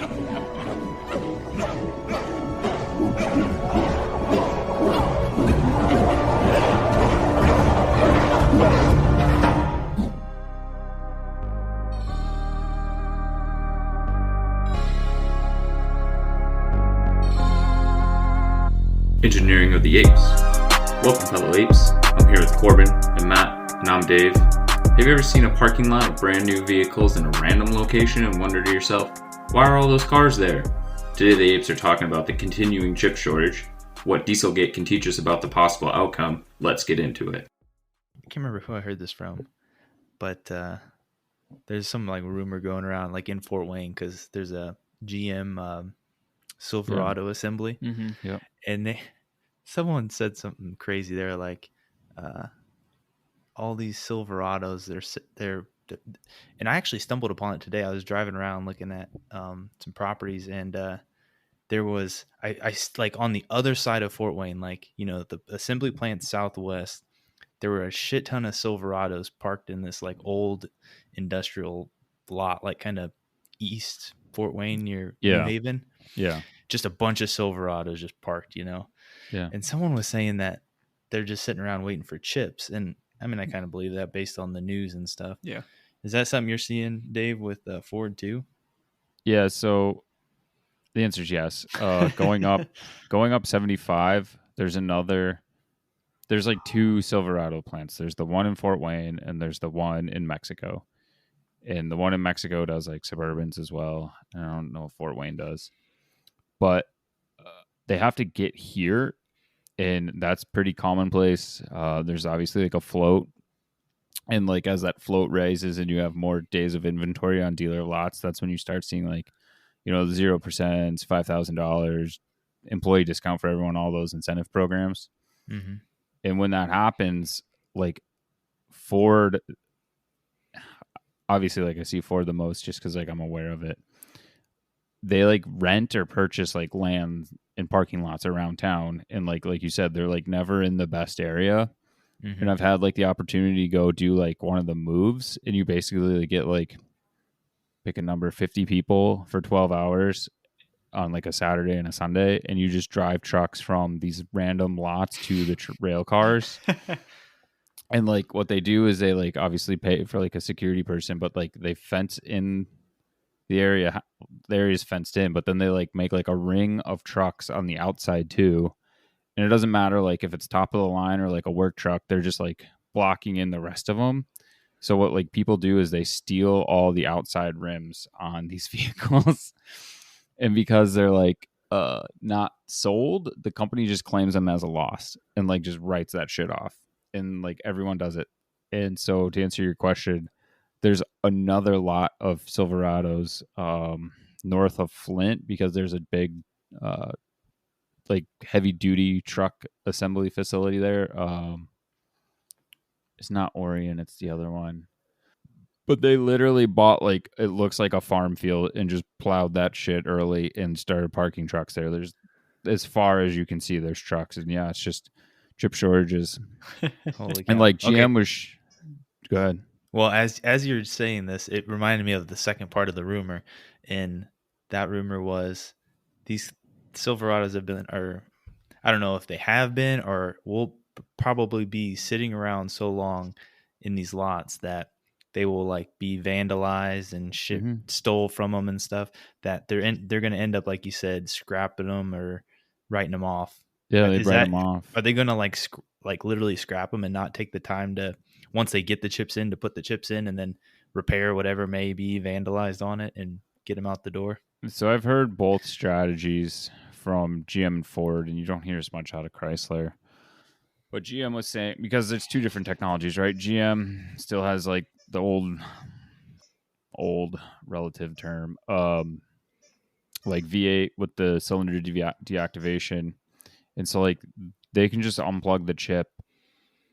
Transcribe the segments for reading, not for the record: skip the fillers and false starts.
Engineering of the Apes. Welcome, fellow apes. I'm here with Corbin and Matt, and I'm Dave. Have you ever seen a parking lot of brand new vehicles in a random location and wondered to yourself, why are all those cars there? Today the apes are talking about the continuing chip shortage, what Dieselgate can teach us about the possible outcome. Let's get into it. I can't remember who I heard this from, but there's some like rumor going around like in Fort Wayne because there's a GM Silverado assembly. Mm-hmm. Yep. And someone said something crazy. They're like, all these Silverados, they're, and I actually stumbled upon it today. I was driving around looking at some properties, and there was, I like on the other side of Fort Wayne, like, you know, the assembly plant southwest, there were a shit ton of Silverados parked in this like old industrial lot, like kind of east Fort Wayne near New Haven. Yeah. Just a bunch of Silverados just parked, you know? Yeah. And someone was saying that they're just sitting around waiting for chips. And I mean, I kind of believe that based on the news and stuff. Yeah. Is that something you're seeing, Dave, with Ford too? Yeah. So the answer is yes. Going up 75, there's like two Silverado plants. There's the one in Fort Wayne and there's the one in Mexico. And the one in Mexico does like Suburbans as well. I don't know if Fort Wayne does. But they have to get here, and that's pretty commonplace. There's obviously like a float, and like as that float raises and you have more days of inventory on dealer lots, that's when you start seeing like, you know, the 0%, $5,000 employee discount for everyone, all those incentive programs. Mm-hmm. And when that happens, like Ford, obviously, like I see Ford the most just because like I'm aware of it. They like rent or purchase like land in parking lots around town. And like you said, they're like never in the best area. Mm-hmm. And I've had like the opportunity to go do like one of the moves, and you basically get like pick a number, 50 people for 12 hours on like a Saturday and a Sunday. And you just drive trucks from these random lots to the rail cars. And like what they do is they like obviously pay for like a security person, but like they fence in the area. The area is fenced in, but then they like make like a ring of trucks on the outside too. And it doesn't matter like if it's top of the line or like a work truck, they're just like blocking in the rest of them. So what like people do is they steal all the outside rims on these vehicles. And because they're like not sold, the company just claims them as a loss and like just writes that shit off. And like everyone does it. And so to answer your question, there's another lot of Silverados north of Flint because there's a big like heavy duty truck assembly facility there. It's not Orion, it's the other one. But they literally bought like, it looks like a farm field and just plowed that shit early and started parking trucks there. There's, as far as you can see, there's trucks. And yeah, it's just chip shortages. Holy and cow. like GM was go ahead. Well, as you're saying this, it reminded me of the second part of the rumor, and that rumor was these Silverados have been, or I don't know if they have been or will probably be sitting around so long in these lots that they will like be vandalized and shit stole from them and stuff, that they're going to end up, like you said, scrapping them or writing them off. Yeah, they write them off. Are they going to like literally scrap them and not take the time to, once they get the chips in, to put the chips in and then repair whatever may be vandalized on it and get them out the door? So I've heard both strategies from GM and Ford, and you don't hear as much out of Chrysler. But GM was saying, because there's two different technologies, right? GM still has like the old relative term, like V8 with the cylinder deactivation. And so like they can just unplug the chip,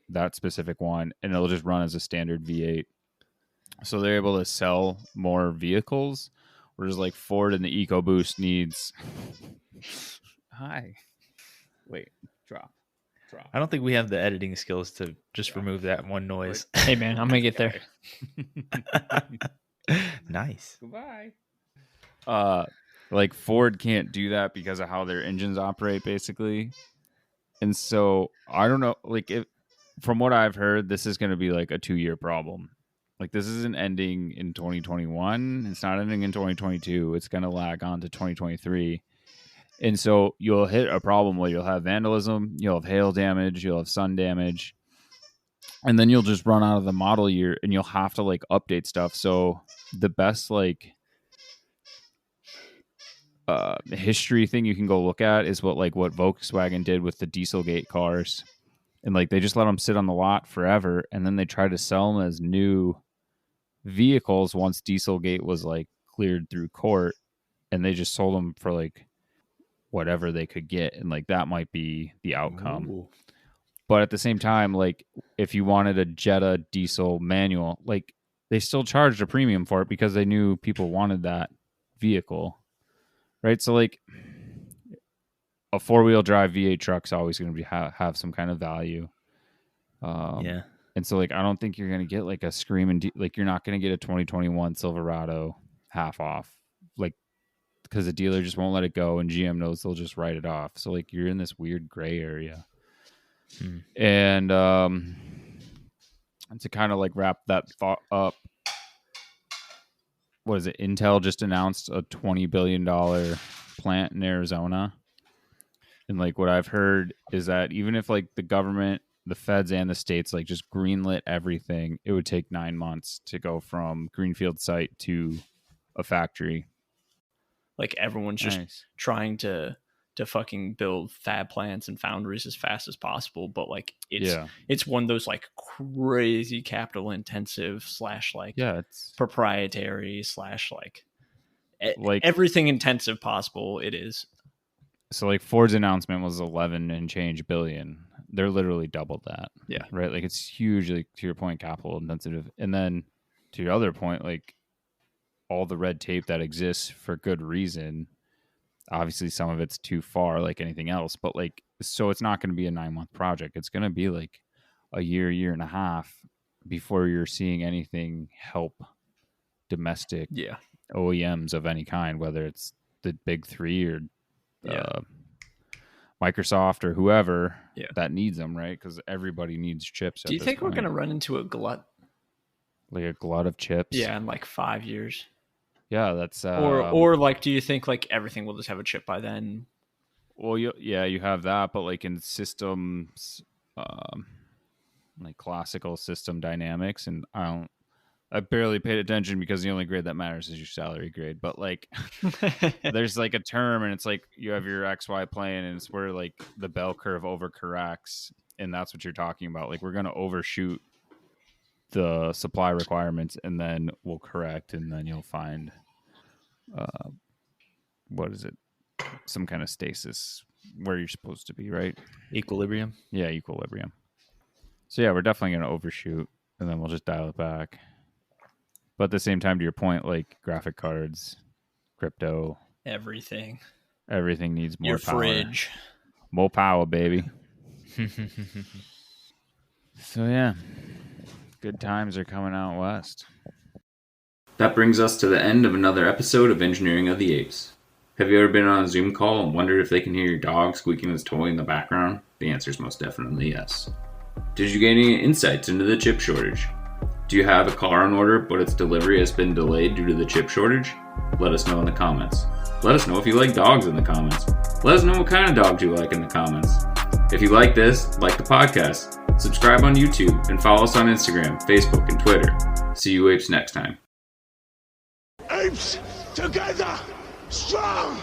that specific one, and it'll just run as a standard V8. So they're able to sell more vehicles, whereas like Ford and the EcoBoost needs. Hi. Wait. Drop. I don't think we have the editing skills to just remove that one noise. Hey man, I'm gonna get there. Nice. Goodbye. Like Ford can't do that because of how their engines operate, basically. And so I don't know, like from what I've heard, this is going to be like a 2-year problem. Like this isn't ending in 2021. It's not ending in 2022. It's going to lag on to 2023. And so you'll hit a problem where you'll have vandalism, you'll have hail damage, you'll have sun damage, and then you'll just run out of the model year and you'll have to like update stuff. So the best like history thing you can go look at is what Volkswagen did with the Dieselgate cars. And like they just let them sit on the lot forever, and then they tried to sell them as new vehicles once Dieselgate was like cleared through court, and they just sold them for like whatever they could get, and like that might be the outcome. Ooh. But at the same time, like if you wanted a Jetta diesel manual, like they still charged a premium for it because they knew people wanted that vehicle, right? So like a 4-wheel drive V8 truck's always going to be have some kind of value. Yeah. And so like I don't think you're going to get like a screaming like you're not going to get a 2021 Silverado half off, like because the dealer just won't let it go, and GM knows they'll just write it off. So like you're in this weird gray area. And to kind of like wrap that thought up, what is it? Intel just announced a $20 billion plant in Arizona. And like what I've heard is that even if like the government, the feds and the states like just greenlit everything, it would take 9 months to go from greenfield site to a factory. Like everyone's just trying to fucking build fab plants and foundries as fast as possible, but like it's one of those like crazy capital intensive / like it's proprietary / like everything intensive possible. It is. So like Ford's announcement was 11 and change billion. They're literally doubled that. Yeah. Right. Like it's hugely, to your point, capital intensive. And then to your other point, like all the red tape that exists for good reason. Obviously some of it's too far, like anything else, but like, so it's not going to be a 9-month project. It's going to be like a year and a half before you're seeing anything help domestic OEMs of any kind, whether it's the big three or Microsoft or whoever that needs them, right? Because everybody needs chips. Do you think we're going to run into a glut? Like a glut of chips? Yeah, in like 5 years. Yeah, that's or like, do you think like everything will just have a chip by then? Well, you have that, but like in systems, like classical system dynamics, and I barely paid attention because the only grade that matters is your salary grade. But like, there's like a term, and it's like you have your XY plane, and it's where like the bell curve overcorrects, and that's what you're talking about. Like we're gonna overshoot the supply requirements, and then we'll correct, and then you'll find what is it? Some kind of stasis where you're supposed to be, right? Equilibrium. Yeah, equilibrium. So yeah, we're definitely gonna overshoot, and then we'll just dial it back. But at the same time, to your point, like graphic cards, crypto, everything needs more your power. Fridge. More power, baby. So yeah, good times are coming out west. That brings us to the end of another episode of Engineering of the Apes. Have you ever been on a Zoom call and wondered if they can hear your dog squeaking his toy in the background? The answer is most definitely yes. Did you get any insights into the chip shortage? Do you have a car on order, but its delivery has been delayed due to the chip shortage? Let us know in the comments. Let us know if you like dogs in the comments. Let us know what kind of dogs you like in the comments. If you like this, like the podcast, subscribe on YouTube, and follow us on Instagram, Facebook, and Twitter. See you apes next time. Apes together, strong!